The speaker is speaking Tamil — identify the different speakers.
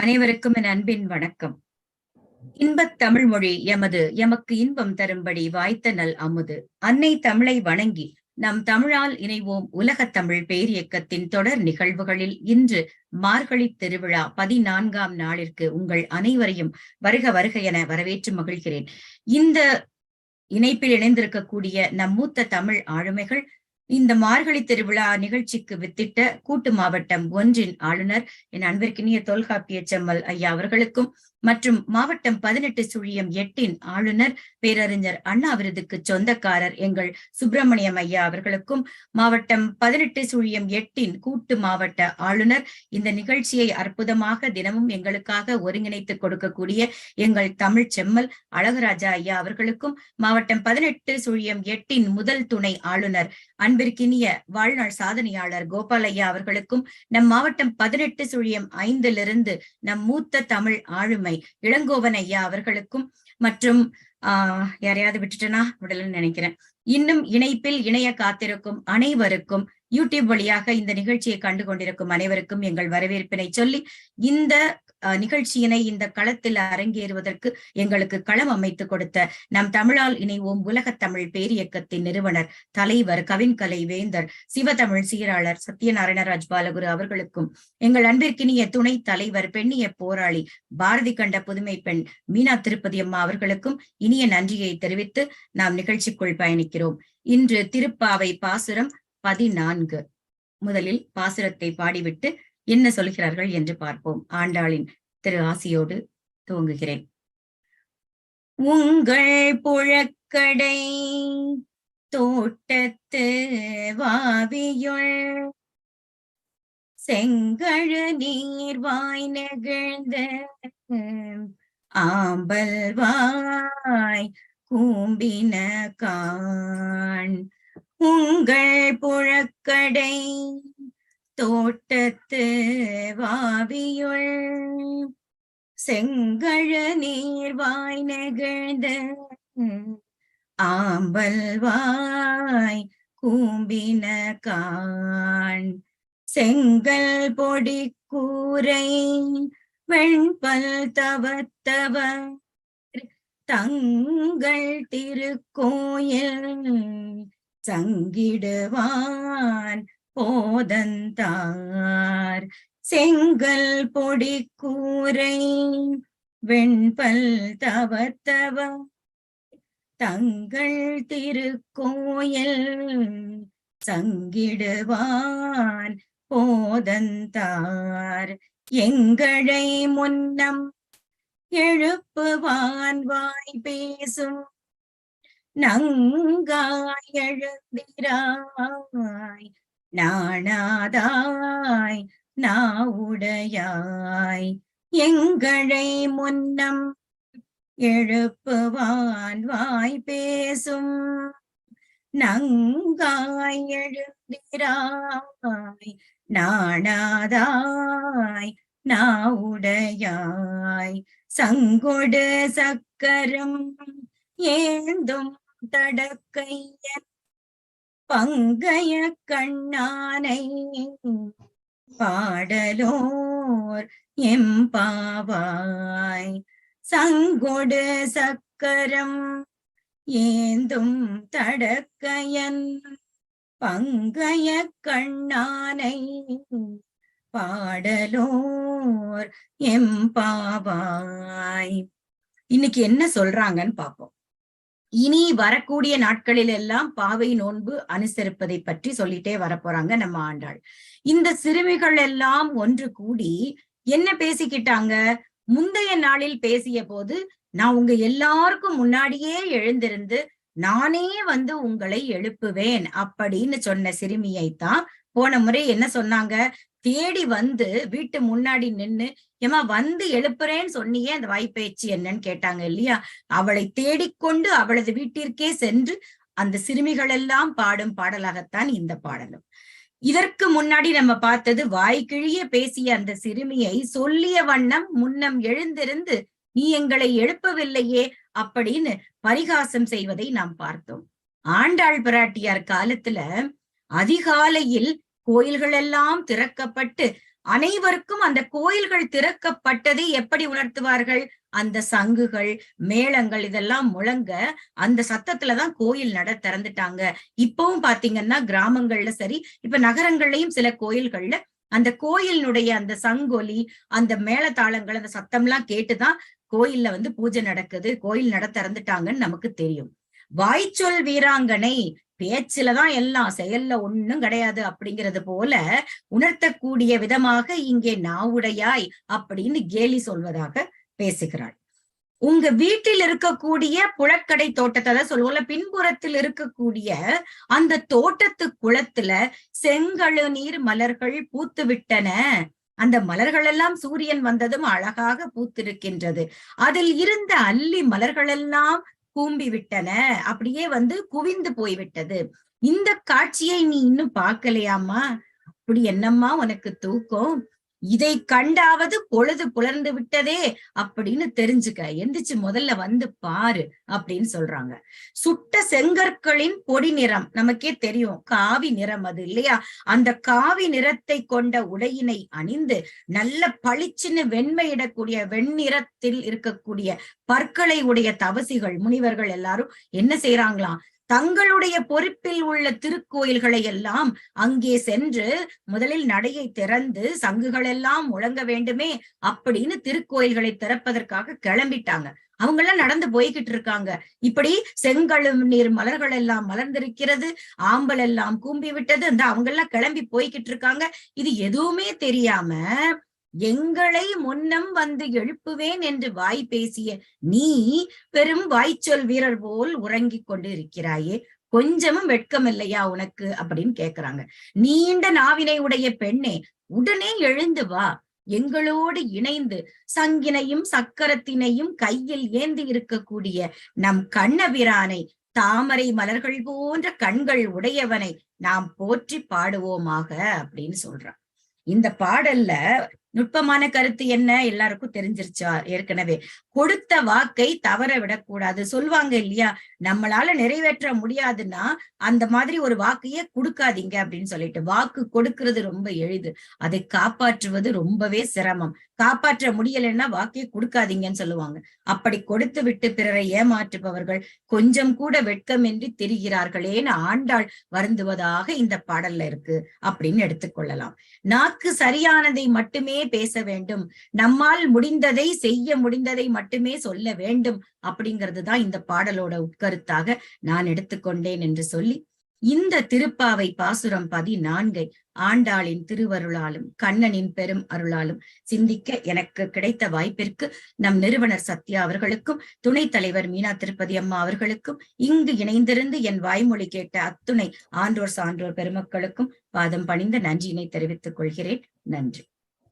Speaker 1: அனைவருக்கும் என் அன்பின் வணக்கம். இன்பத் தமிழ் மொழி எமக்கு இன்பம் தரும்படி வாய்த்த நல் அமுது. அன்னை தமிழை வணங்கி நம் தமிழால் இணைவோம் உலகத் தமிழ் பேரியக்கத்தின் தொடர் நிகழ்வுகளில் இன்று மார்கழி திருவிழா 14ஆம் நாளிற்கு உங்கள் அனைவரையும் வருக வருக என வரவேற்று மகிழ்கிறேன். இந்த இணைப்பில் இணைந்திருக்கக்கூடிய நம் மூத்த தமிழ் ஆளுமைகள் இந்த மார்கழி திருவிழா நிகழ்ச்சிக்கு வித்திட்ட கூட்டு மாவட்டம் 1 ஆளுநர் என் அன்பிற்கினிய தொல்காப்பிய செம்மல் ஐயா அவர்களுக்கும் மற்றும் மாவட்டம் 18/8 ஆளுநர் பேரறிஞர் அண்ணா விருதுக்கு சொந்தக்காரர் எங்கள் சுப்பிரமணியம் ஐயா அவர்களுக்கும் மாவட்டம் 18/8 கூட்டு மாவட்ட ஆளுநர் இந்த நிகழ்ச்சியை அற்புதமாக தினமும் எங்களுக்காக ஒருங்கிணைத்து கொடுக்கக்கூடிய எங்கள் தமிழ் செம்மல் அழகுராஜா ஐயா அவர்களுக்கும் மாவட்டம் 18/8 முதல் துணை ஆளுநர் அன்பிற்கினிய வாழ்நாள் சாதனையாளர் கோபால் ஐயா அவர்களுக்கும் நம் மாவட்டம் 18/5 நம் மூத்த தமிழ் ஆளுமை இளங்கோவன் ஐயா அவர்களுக்கும் மற்றும் யாரையாவது விட்டுட்டேனா விடலன்னு நினைக்கிறேன். இன்னும் இணைப்பில் இணைய காத்திருக்கும் அனைவருக்கும் யூடியூப் வழியாக இந்த நிகழ்ச்சியை கண்டு கொண்டிருக்கும் அனைவருக்கும் எங்கள் வரவேற்பினை சொல்லி இந்த நிகழ்ச்சியினை இந்த களத்தில் அரங்கேறுவதற்கு எங்களுக்கு களம் அமைத்து கொடுத்த நம் தமிழால் இணைவோம் உலகத் தமிழ் பேரியக்கத்தின் நிறுவனர் தலைவர் கவின்கலை வேந்தர் சிவதமிழ் சீராளர் சத்யநாராயணராஜ் பாலகுரு அவர்களுக்கும் எங்கள் அன்பிற்கினிய துணை தலைவர் பெண்ணிய போராளி பாரதி கண்ட புதுமை பெண் மீனா திருப்பதி அம்மா அவர்களுக்கும் இனிய நன்றியை தெரிவித்து நாம் நிகழ்ச்சிக்குள் பயணிக்கிறோம். இன்று திருப்பாவை பாசுரம் 14. முதலில் பாசுரத்தை பாடிவிட்டு என்ன சொல்கிறார்கள் என்று பார்ப்போம். ஆண்டாளின் திரு ஆசியோடு துவங்குகிறேன். உங்கள் புழக்கடை தோட்டத்து வாவியுள் செங்கழு நீர் வாய் நெகிழ்ந்த ஆம்பல் வாய் கூம்பின காண். உங்கள் புழக்கடை தோட்டத்து வாவியுள் செங்கழு நீர் வாய் நெகிழ்ந்த ஆம்பல் வாய் கூம்பின காண். செங்கல் பொடி கூரை வெண்பல் தவத்தவ தங்கள் திருக்கோயில் சங்கிடுவான் போதந்தார். செங்கல் பொடி கூரை வெண்பல் தவத்தவ தங்கள் திருக்கோயில் சங்கிடுவான் போதந்தார். எங்களை முன்னம் எழுப்புவான் வாய் பேசும் நங்காய் எழுந்திராய் நாணாதாய் நாவுடையாய். எங்களை முன்னம் எழுப்புவான் வாய் பேசும் நங்காய் எழுந்திராய் நாணாதாய் நாவுடையாய். சங்கொடு சக்கரம் ஏந்தும் தடக்கையன் பங்கைய கண்ணானை பாடலோர் எம்பாவாய். சங்கொடு சக்கரம் ஏந்தும் தடக்கையன் பங்கைய கண்ணானை பாடலோர் எம்பாவாய். இன்னைக்கு என்ன சொல்றாங்கன்னு பார்ப்போம். இனி வரக்கூடிய நாட்களில் எல்லாம் பாவை நோன்பு அனுசரிப்பதை பற்றி சொல்லிட்டே வரப்போறாங்க நம்ம ஆண்டாள். இந்த சிறுமிகள் எல்லாம் ஒன்று கூடி என்ன பேசிக்கிட்டாங்க? முந்தைய நாளில் பேசிய போது நான் உங்க எல்லாருக்கும் முன்னாடியே எழுந்திருந்து நானே உங்களை எழுப்புவேன் அப்படின்னு சொன்ன சிறுமியைத்தான் போன முறை என்ன சொன்னாங்க? தேடி வீட்டு முன்னாடி நின்னு ஏமா எழுப்புறேன்னு சொன்னியே அந்த வாய்ப்பேச்சு என்னன்னு கேட்டாங்க இல்லையா? அவளை தேடிக்கொண்டு அவளது வீட்டிற்கே சென்று அந்த சிறுமிகள் எல்லாம் பாடும் பாடலாகத்தான் இந்த பாடலும். இதற்கு முன்னாடி நம்ம பார்த்தது வாய்க்கிழிய பேசிய அந்த சிறுமியை சொல்லிய வண்ணம் முன்னம் எழுந்திருந்து நீ எங்களை எழுப்பவில்லையே அப்படின்னு பரிகாசம் செய்வதை நாம் பார்த்தோம். ஆண்டாள் பிராட்டியார் காலத்துல அதிகாலையில் கோயில்கள் எல்லாம் திறக்கப்பட்டு அனைவருக்கும் அந்த கோயில்கள் திறக்கப்பட்டதை எப்படி உணர்த்துவார்கள்? அந்த சங்குகள், மேளங்கள் இதெல்லாம் முழங்க அந்த சத்தத்துலதான் கோயில் நட திறந்துட்டாங்க. இப்பவும் பாத்தீங்கன்னா கிராமங்கள்ல சரி, இப்ப நகரங்கள்லயும் சில கோயில்கள்ல அந்த கோயிலினுடைய அந்த சங்கொலி, அந்த மேளதாளங்கள், அந்த சத்தம்லாம் கேட்டுதான் கோயில்ல பூஜை நடக்குது, கோயில் நட திறந்துட்டாங்கன்னு நமக்கு தெரியும். வாய்ச்சொல் வீராங்கனை, பேச்சுலதான் எல்லாம், செயல்ல ஒண்ணும் கிடையாது அப்படிங்கிறது போல உணர்த்தக்கூடிய விதமாக இங்கே நாவுடையாய் அப்படின்னு கேலி சொல்வதாக பேசுகிறாள். உங்க வீட்டில் இருக்கக்கூடிய புழக்கடை தோட்டத்தை, அதான் சொல்லுவோம்ல, பின்புறத்தில் இருக்கக்கூடிய அந்த தோட்டத்து குளத்துல செங்கழு நீர் மலர்கள் பூத்து விட்டன. அந்த மலர்கள் எல்லாம் சூரியன் வந்ததும் அழகாக பூத்திருக்கின்றது. அதில் இருந்த அல்லி மலர்கள் எல்லாம் கூம்பி விட்டன, அப்படியே குவிந்து போய்விட்டது. இந்த காட்சியை நீ இன்னும் பார்க்கலையாமா? அப்படி என்னம்மா உனக்கு தூக்கம்? இதை கண்டாவது பொழுது புலர்ந்து விட்டதே அப்படின்னு தெரிஞ்சுக்க, எந்திரிச்சு முதல்ல பாரு அப்படின்னு சொல்றாங்க. சுட்ட செங்கற்களின் பொடி நிறம் நமக்கே தெரியும், காவி நிறம் அது இல்லையா? அந்த காவி நிறத்தை கொண்ட உடையினை அணிந்து நல்ல பளிச்சுன்னு வெண்மையிடக்கூடிய வெண்ணிறத்தில் இருக்கக்கூடிய பற்களை உடைய தவசிகள், முனிவர்கள் எல்லாரும் என்ன செய்யறாங்களாம்? தங்களுடைய பொறுப்பில் உள்ள திருக்கோயில்களை எல்லாம் அங்கே சென்று முதலில் நடையை திறந்து சங்குகள் எல்லாம் முழங்க வேண்டுமே அப்படின்னு திருக்கோயில்களை திறப்பதற்காக கிளம்பிட்டாங்க. அவங்க எல்லாம் நடந்து போய்கிட்டு இருக்காங்க. இப்படி செங்கழு நீர் மலர்கள் எல்லாம் மலர்ந்திருக்கிறது, ஆம்பல் எல்லாம் கூம்பி விட்டது, அந்த அவங்க எல்லாம் கிளம்பி போய்கிட்டு இருக்காங்க. இது எதுவுமே தெரியாம எங்களை முன்னம் எழுப்புவேன் என்று வாய் பேசிய நீ பெரும் வாய்ச்சொல் வீரர் போல் உறங்கிக் கொண்டு இருக்கிறாயே, கொஞ்சமும் வெட்கம் இல்லையா உனக்கு அப்படின்னு கேக்குறாங்க. நீண்ட நாவினை உடைய பெண்ணே, உடனே எழுந்து வா, எங்களோடு இணைந்து சங்கினையும் சக்கரத்தினையும் கையில் ஏந்தி இருக்கக்கூடிய நம் கண்ணபிரானை, தாமரை மலர்கள் போன்ற கண்கள் உடையவனை நாம் போற்றி பாடுவோமாக அப்படின்னு சொல்றான். இந்த பாடல்ல நுட்பமான கருத்து என்ன எல்லாருக்கும் தெரிஞ்சிருச்சா? ஏற்கனவே கொடுத்த வாக்கை தவற விடக்கூடாது. சொல்வாங்க இல்லையா, நம்மளால நிறைவேற்ற முடியாதுன்னா அந்த மாதிரி ஒரு வாக்கையே கொடுக்காதீங்க அப்படின்னு சொல்லிட்டு. வாக்கு கொடுக்கிறது ரொம்ப எளிது, அதை காப்பாற்றுவது ரொம்பவே சிரமம். காப்பாற்ற முடியலைன்னா வாக்கையே கொடுக்காதீங்கன்னு சொல்லுவாங்க. அப்படி கொடுத்து விட்டு பிறரை ஏமாற்றுபவர்கள் கொஞ்சம் கூட வெட்கமின்றி திரிகிறார்களேன்னு ஆண்டாள் வருந்துவதாக இந்த பாடல்ல இருக்கு அப்படின்னு எடுத்துக்கொள்ளலாம். நாக்கு சரியானதை மட்டுமே பேச வேண்டும், நம்மால் முடிந்ததை செய்ய முடிந்ததை மட்டுமே சொல்ல வேண்டும் அப்படிங்கிறதுதான் இந்த பாடலோட உட்கருத்தாக நான் எடுத்துக்கொண்டேன் என்று சொல்லி, இந்த திருப்பாவை பாசுரம் 14 ஆண்டாளின் திருவருளாலும் கண்ணனின் பெரும் அருளாலும் சிந்திக்க எனக்கு கிடைத்த வாய்ப்பிற்கு நம் நிறுவனர் சத்யா அவர்களுக்கும் துணைத் தலைவர் மீனா திருப்பதி அம்மா அவர்களுக்கும் இங்கு இணைந்திருந்து என் வாய்மொழி கேட்ட அத்துணை ஆன்றோர் சான்றோர் பெருமக்களுக்கும் பாதம் பணிந்த நன்றியினை தெரிவித்துக் கொள்கிறேன். நன்றி.